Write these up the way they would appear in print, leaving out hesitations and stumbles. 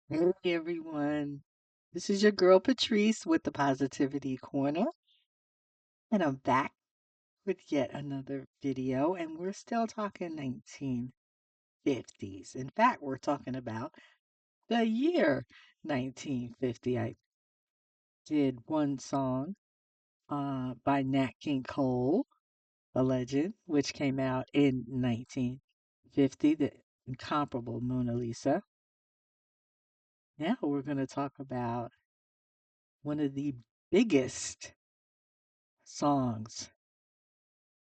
Hey everyone, this is your girl Patrice with the Positivity Corner, and I'm back with yet another video, and we're still talking 1950s. In fact, we're talking about the year 1950. I did one song by Nat King Cole, a legend, which came out in 1950, the incomparable Mona Lisa. Now we're going to talk about one of the biggest songs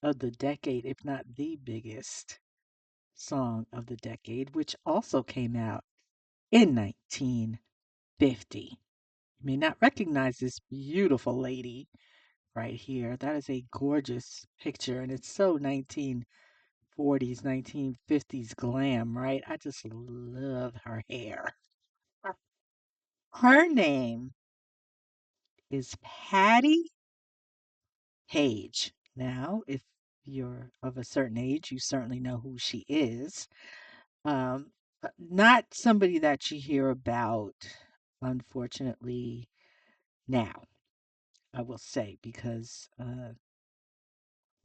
of the decade, if not the biggest song of the decade, which also came out in 1950. You may not recognize this beautiful lady right here. That is a gorgeous picture, and it's so 1940s, 1950s glam, right? I just love her hair. Her name is Patti Page. Now, if you're of a certain age, you certainly know who she is. Not somebody that you hear about, unfortunately, now, I will say, because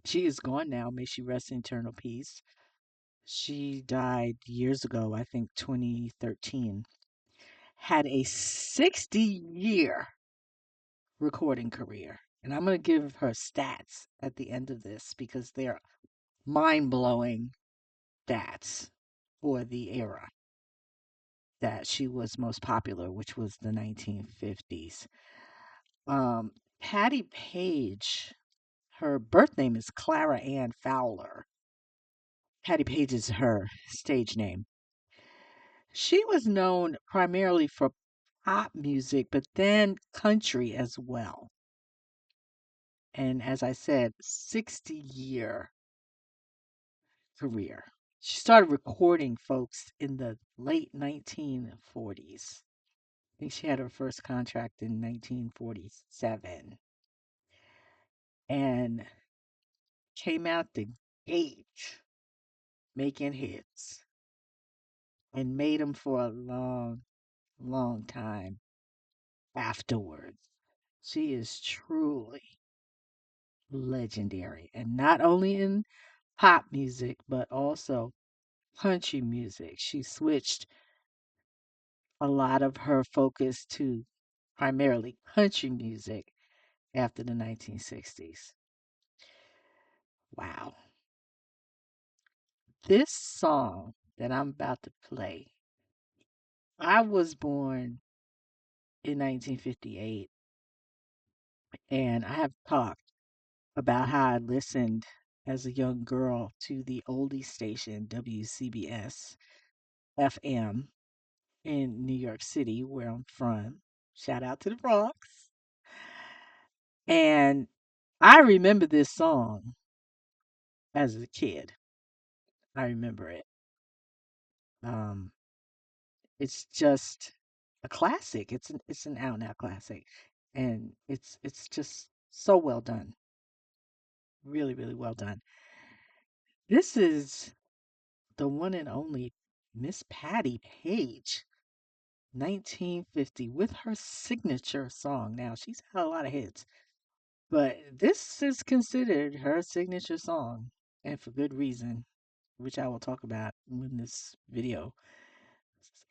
she is gone now. May she rest in eternal peace. She died years ago, I think 2013. Had a 60-year recording career. And I'm going to give her stats at the end of this because they're mind blowing stats for the era that she was most popular, which was the 1950s. Um, Patti Page, her birth name is Clara Ann Fowler. Patti Page is her stage name. She was known primarily for pop music, but then country as well. And as I said, 60-year career. She started recording folks in the late 1940s. I think she had her first contract in 1947 and came out the gate making hits and made them for a long, long time afterwards. She is truly legendary, and not only in pop music, but also country music. She switched a lot of her focus to primarily country music after the 1960s. Wow. This song that I'm about to play, I was born in 1958, and I have talked about how I listened as a young girl to the oldie station WCBS FM in New York City, where I'm from. Shout out to the Bronx. And I remember this song as a kid. I remember it. Um, it's just a classic. It's an out and out classic, and it's just so well done. Really, really well done. This is the one and only Miss Patti Page, 1950, with her signature song. Now, she's had a lot of hits, but this is considered her signature song, and for good reason, which I will talk about when this video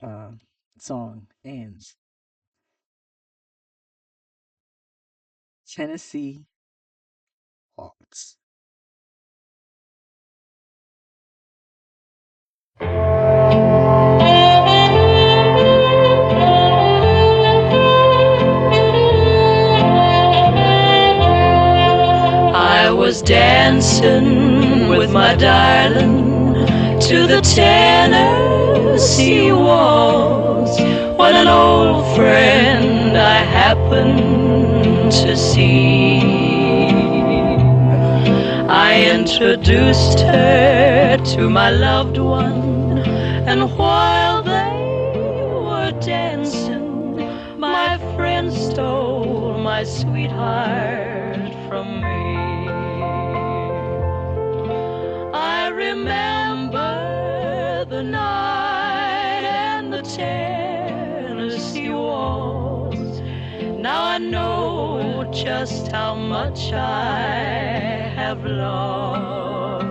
uh, song ends. Tennessee Waltz. I was dancing with my darling to the Tennessee waltz when an old friend I happened to see. I introduced her to my loved one, and while they were dancing, my friend stole my sweetheart from me. I remember the night and the Tennessee know just how much I have lost.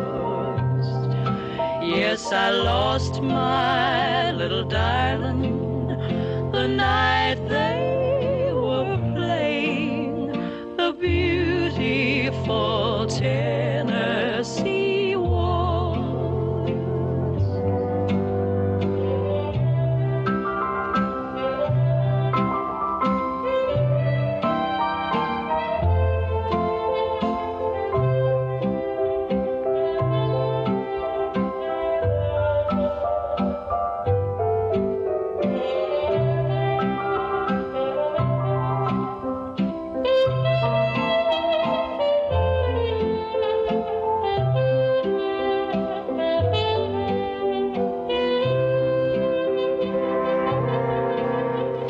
Yes, I lost my little darling the night they were playing the beautiful Tennessee Waltz.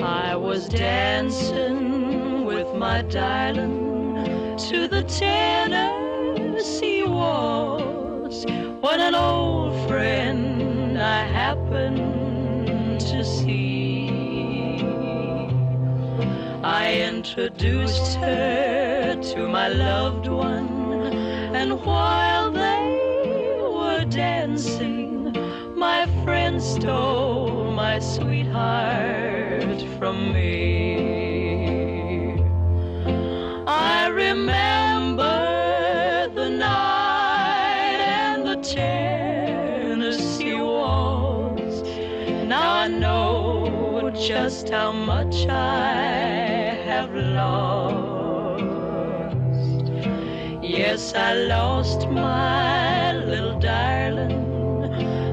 I was dancing with my darling to the Tennessee Waltz when an old friend I happened to see. I introduced her to my loved one, and while they were dancing, my friend stole my sweetheart from me. I remember the night and the Tennessee Waltz. Now I know just how much I have lost. Yes, I lost my little darling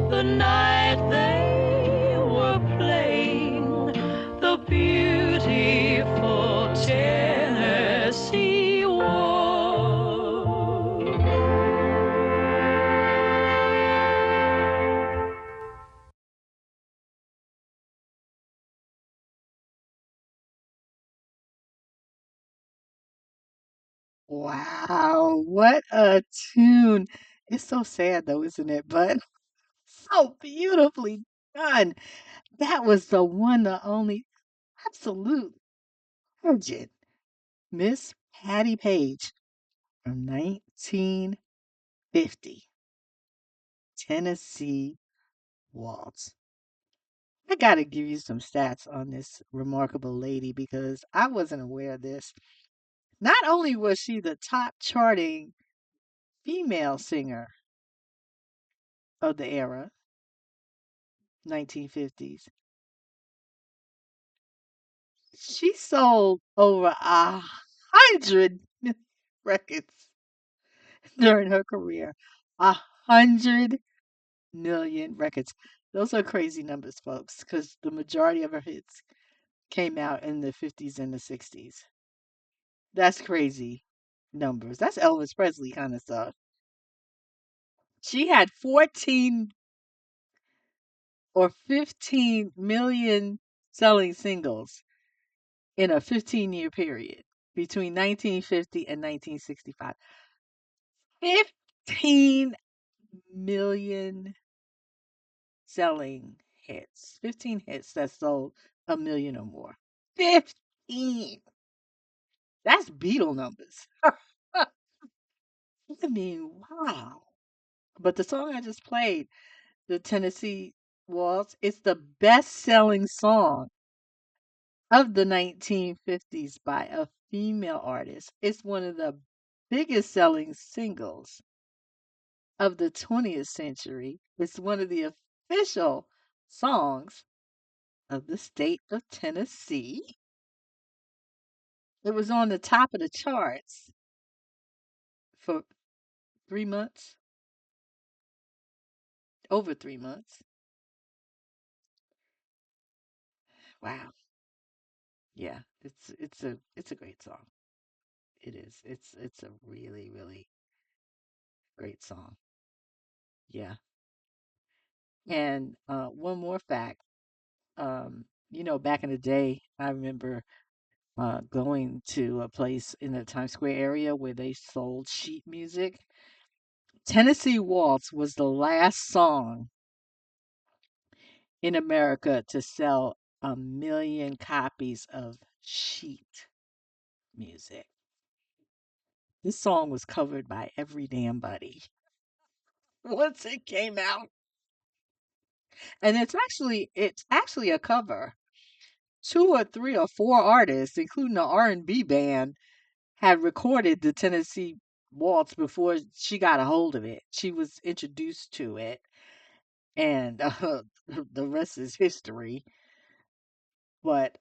the night they were playing the beautiful Tennessee Waltz. Wow, what a tune. It's so sad though, isn't it? But so beautifully done. That was the one, the only absolute legend, Miss Patty Page from 1950, Tennessee Waltz. I gotta give you some stats on this remarkable lady because I wasn't aware of this. Not only was she the top charting female singer of the era, 1950s, she sold over 100 records during her career. 100 million records. Those are crazy numbers, folks, because the majority of her hits came out in the 50s and the 60s. That's crazy numbers. That's Elvis Presley kind of stuff. She had 14 or 15 million selling singles in a 15-year period between 1950 and 1965. 15 million selling hits. 15 hits that sold a million or more. 15. That's Beatle numbers. I mean, wow. But the song I just played, the Tennessee Waltz, it's the best-selling song of the 1950s by a female artist. It's one of the biggest selling singles of the 20th century. It's one of the official songs of the state of Tennessee. It was on the top of the charts for 3 months, over 3 months. Wow. Yeah, it's a great song. It is. It's a really, really great song. Yeah. And one more fact. Back in the day, I remember going to a place in the Times Square area where they sold sheet music. Tennessee Waltz was the last song in America to sell 1 million copies of sheet. music. This song was covered by every damn buddy once it came out. And it's actually a cover. Two or three or four artists, including the R&B band, had recorded the Tennessee Waltz before she got a hold of it. She was introduced to it, and the rest is history. But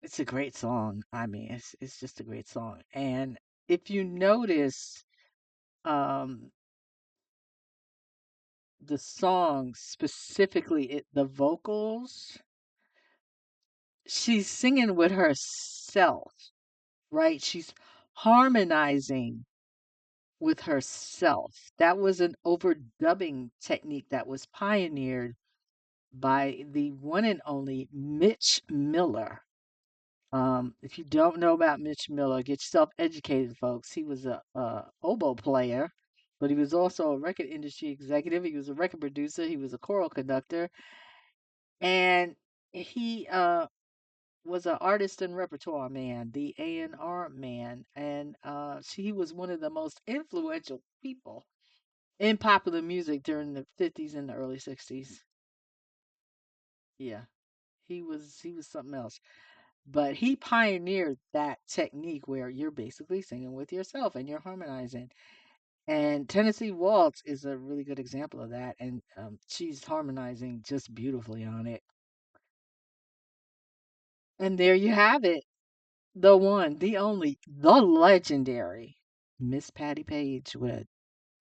it's a great song. I mean, it's just a great song. And if you notice, um, the song specifically, the vocals, she's singing with herself, right? She's harmonizing with herself. That was an overdubbing technique that was pioneered by the one and only Mitch Miller. If you don't know about Mitch Miller, get yourself educated, folks. He was a oboe player, but he was also a record industry executive. He was a record producer. He was a choral conductor, and he was an artist and repertoire man, the A&R man, and he was one of the most influential people in popular music during the 50s and the early 60s. Yeah, he was something else. But he pioneered that technique where you're basically singing with yourself and you're harmonizing. And Tennessee Waltz is a really good example of that. And she's harmonizing just beautifully on it. And there you have it. The one, the only, the legendary Miss Patty Page with a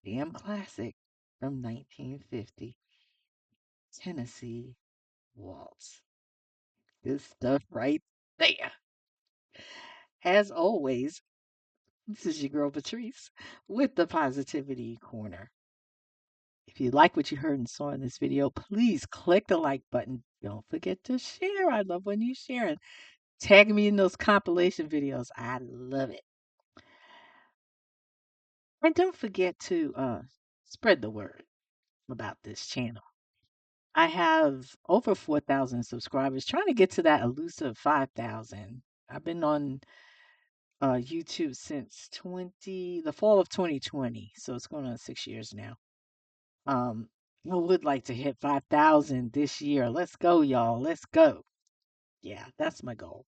damn classic from 1950, Tennessee Waltz. Good stuff right there. As always, this is your girl Patrice with the Positivity Corner. If you like what you heard and saw in this video, please click the like button. Don't forget to share. I love when you share and tag me in those compilation videos. I love it. And don't forget to spread the word about this channel. I have over 4,000 subscribers, trying to get to that elusive 5,000. I've been on YouTube since the fall of 2020, so it's going on 6 years now. Um, I would like to hit 5,000 this year. Let's go, y'all. Let's go. Yeah, that's my goal,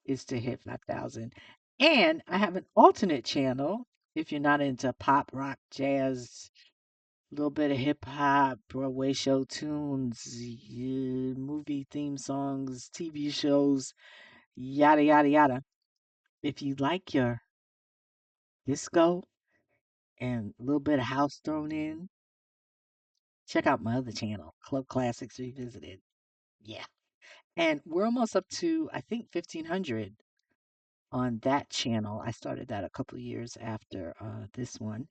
is to hit 5,000. And I have an alternate channel if you're not into pop, rock, jazz, a little bit of hip hop, Broadway show tunes, movie theme songs, TV shows, yada, yada, yada. If you like your disco and a little bit of house thrown in, check out my other channel, Club Classics Revisited. Yeah. And we're almost up to, I think, 1,500 on that channel. I started that a couple of years after this one.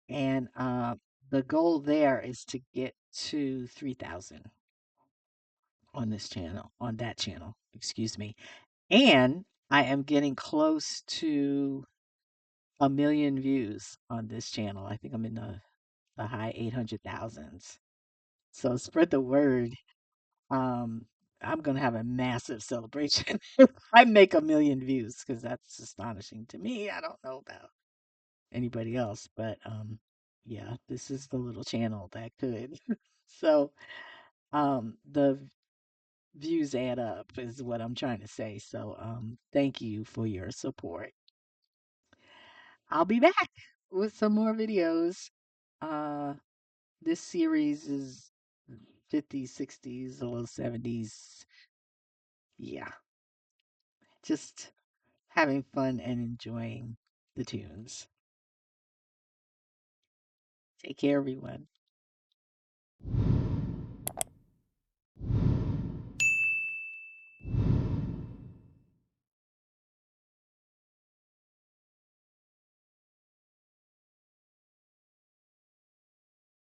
And the goal there is to get to 3,000 on this channel, on that channel, excuse me. And I am getting close to 1 million views on this channel. I think I'm in the high 800,000s. So spread the word. Um, I'm gonna have a massive celebration if I make 1 million views because that's astonishing to me. I don't know about anybody else, but yeah, this is the little channel that could. So the views add up is what I'm trying to say. So thank you for your support. I'll be back with some more videos. Uh this series is 50s, 60s, a little 70s. Yeah, just having fun and enjoying the tunes. Take care, everyone.